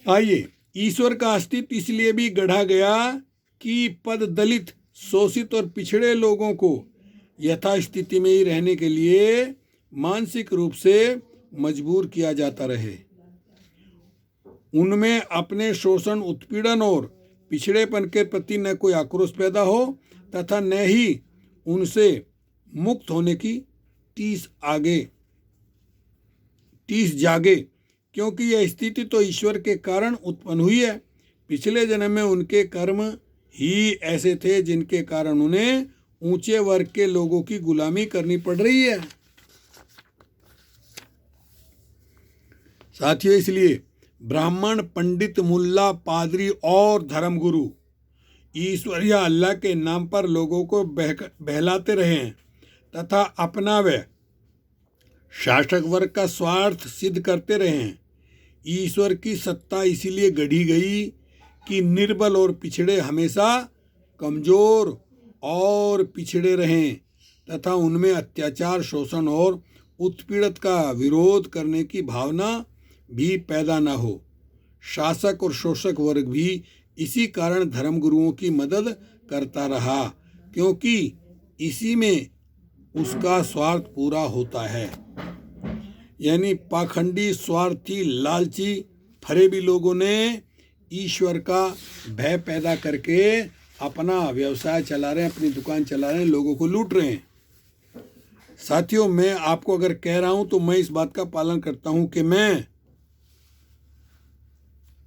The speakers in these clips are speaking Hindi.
आइए, ईश्वर का अस्तित्व इसलिए भी गढ़ा गया कि पद दलित, शोषित और पिछड़े लोगों को यथास्थिति में ही रहने के लिए मानसिक रूप से मजबूर किया जाता रहे। उनमें अपने शोषण, उत्पीड़न और पिछड़ेपन के प्रति न कोई आक्रोश पैदा हो तथा न ही उनसे मुक्त होने की टीस जागे, क्योंकि यह स्थिति तो ईश्वर के कारण उत्पन्न हुई है। पिछले जन्म में उनके कर्म ही ऐसे थे जिनके कारण उन्हें ऊंचे वर्ग के लोगों की गुलामी करनी पड़ रही है। साथियों, इसलिए ब्राह्मण, पंडित, मुल्ला, पादरी और धर्मगुरु ईश्वर या अल्लाह के नाम पर लोगों को बहलाते रहे हैं तथा अपना व शासक वर्ग का स्वार्थ सिद्ध करते रहे हैं। ईश्वर की सत्ता इसीलिए गढ़ी गई कि निर्बल और पिछड़े हमेशा कमजोर और पिछड़े रहें तथा उनमें अत्याचार, शोषण और उत्पीड़न का विरोध करने की भावना भी पैदा न हो। शासक और शोषक वर्ग भी इसी कारण धर्मगुरुओं की मदद करता रहा, क्योंकि इसी में उसका स्वार्थ पूरा होता है। यानी पाखंडी, स्वार्थी, लालची, फरेबी लोगों ने ईश्वर का भय पैदा करके अपना व्यवसाय चला रहे हैं, अपनी दुकान चला रहे हैं, लोगों को लूट रहे हैं। साथियों, मैं आपको अगर कह रहा हूं तो मैं इस बात का पालन करता हूं कि मैं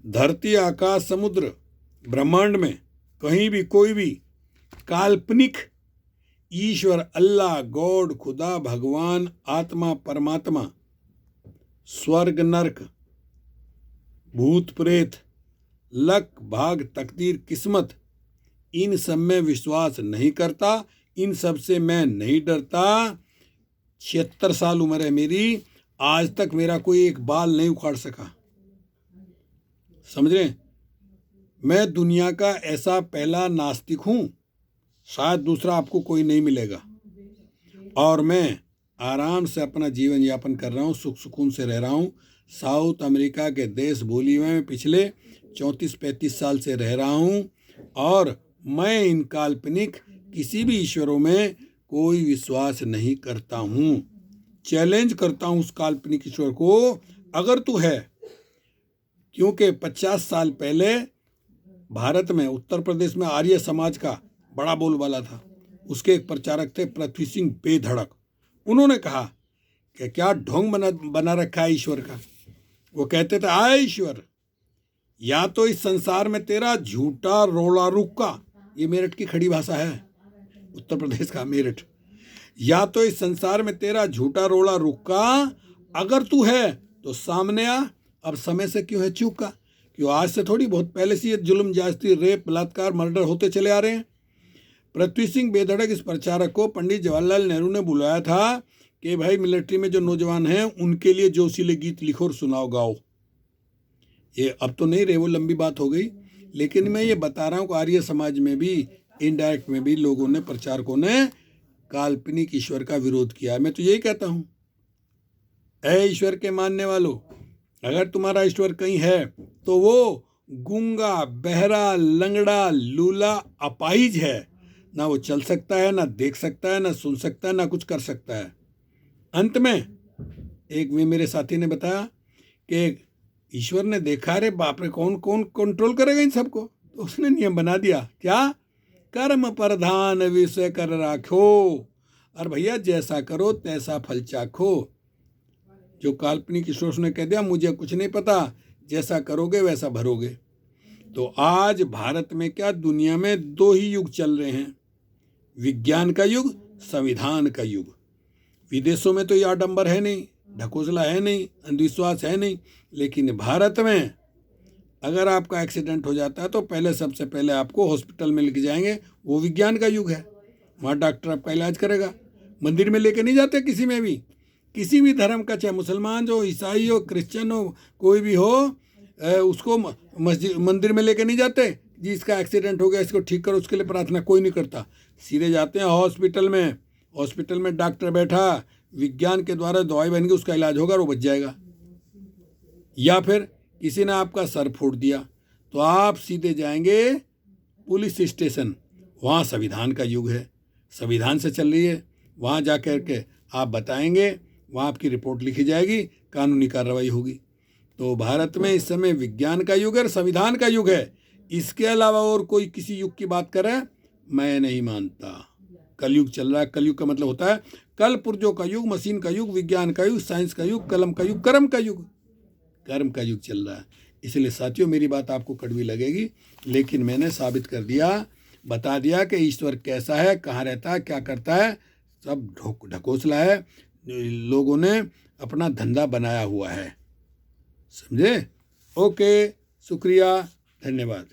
धरती, आकाश, समुद्र, ब्रह्मांड में कहीं भी कोई भी काल्पनिक ईश्वर, अल्लाह, गॉड, खुदा, भगवान, आत्मा, परमात्मा, स्वर्ग, नरक, भूत प्रेत, लक, भाग, तकदीर, किस्मत, इन सब में विश्वास नहीं करता। इन सब से मैं नहीं डरता। 76 साल उम्र है मेरी, आज तक मेरा कोई एक बाल नहीं उखाड़ सका। समझ रहे हैं? मैं दुनिया का ऐसा पहला नास्तिक हूँ, शायद दूसरा आपको कोई नहीं मिलेगा। और मैं आराम से अपना जीवन यापन कर रहा हूँ, सुख सुकून से रह रहा हूँ। साउथ अमेरिका के देश बोलीविया में पिछले 34-35 साल से रह रहा हूँ और मैं इन काल्पनिक किसी भी ईश्वरों में कोई विश्वास नहीं करता हूँ। चैलेंज करता हूँ उस काल्पनिक ईश्वर को, अगर तू है। क्योंकि 50 साल पहले भारत में, उत्तर प्रदेश में आर्य समाज का बड़ा बोलबाला था। उसके एक प्रचारक थे पृथ्वी सिंह बेधड़क। उन्होंने कहा कि क्या ढोंग बना रखा है ईश्वर का। वो कहते थे, आए ईश्वर, या तो इस संसार में तेरा झूठा रोला रुक्का, ये मेरठ की खड़ी भाषा है, उत्तर प्रदेश का मेरठ, या तो इस संसार में तेरा झूठा रोला रुक्का, अगर तू है तो सामने आ। अब समय से क्यों है चूका? क्यों आज से थोड़ी, बहुत पहले से ये जुल्म, जास्ती, रेप, बलात्कार, मर्डर होते चले आ रहे हैं। पृथ्वी सिंह बेधड़क इस प्रचारक को पंडित जवाहरलाल नेहरू ने बुलाया था कि भाई मिलिट्री में जो नौजवान हैं उनके लिए जोशीले गीत लिखो और सुनाओ, गाओ। ये अब तो नहीं रहे, वो लंबी बात हो गई। लेकिन मैं ये बता रहा हूँ कि आर्य समाज में भी, इनडायरेक्ट में भी लोगों ने, प्रचारकों ने काल्पनिक ईश्वर का विरोध किया। मैं तो यही कहता हूँ, ऐ ईश्वर के मानने वालों, अगर तुम्हारा ईश्वर कहीं है तो वो गूंगा, बहरा, लंगड़ा, लूला, अपाहिज है। ना वो चल सकता है, ना देख सकता है, ना सुन सकता है, ना कुछ कर सकता है। अंत में एक मेरे साथी ने बताया कि ईश्वर ने देखा, रे बाप रे, कौन कौन कंट्रोल करेगा इन सबको। तो उसने नियम बना दिया, क्या? कर्म प्रधान विषय कर राखो, और भैया जैसा करो तैसा फल चाखो। जो काल्पनिक ईश्वर ने कह दिया, मुझे कुछ नहीं पता, जैसा करोगे वैसा भरोगे। तो आज भारत में क्या, दुनिया में 2 ही युग चल रहे हैं, विज्ञान का युग, संविधान का युग। विदेशों में तो ये आडंबर है नहीं, ढकोसला है नहीं, अंधविश्वास है नहीं। लेकिन भारत में अगर आपका एक्सीडेंट हो जाता है तो पहले, सबसे पहले आपको हॉस्पिटल में लेके जाएंगे, वो विज्ञान का युग है। वहाँ डॉक्टर आपका इलाज करेगा, मंदिर में लेके नहीं जाते। किसी में भी, किसी भी धर्म का, चाहे मुसलमान हो, ईसाई हो, क्रिश्चियन हो, कोई भी हो, उसको मस्जिद, मंदिर में लेके नहीं जाते। जिसका एक्सीडेंट हो गया, इसको ठीक करो, उसके लिए प्रार्थना कोई नहीं करता। सीधे जाते हैं हॉस्पिटल में। हॉस्पिटल में डॉक्टर बैठा, विज्ञान के द्वारा दवाई बनेगी, उसका इलाज होगा और वो बच जाएगा। या फिर किसी ने आपका सर फोड़ दिया तो आप सीधे जाएंगे पुलिस स्टेशन, वहाँ संविधान का युग है, संविधान से चल रही है, वहाँ जा कर के आप बताएंगे, वहाँ आपकी रिपोर्ट लिखी जाएगी, कानूनी कार्रवाई होगी। तो भारत में इस समय विज्ञान का युग है, संविधान का युग है। इसके अलावा और कोई किसी युग की बात करे मैं नहीं मानता। कलयुग चल रहा है। कलयुग का मतलब होता है कल पुर्जों का युग, मशीन का युग, विज्ञान का युग, साइंस का युग, कलम का युग, कर्म का युग। कर्म का युग चल रहा है। इसलिए साथियों, मेरी बात आपको कड़वी लगेगी, लेकिन मैंने साबित कर दिया, बता दिया कि ईश्वर कैसा है, कहाँ रहता है, क्या करता है। सब ढकोसला है, लोगों ने अपना धंधा बनाया हुआ है। समझे? ओके, शुक्रिया, धन्यवाद।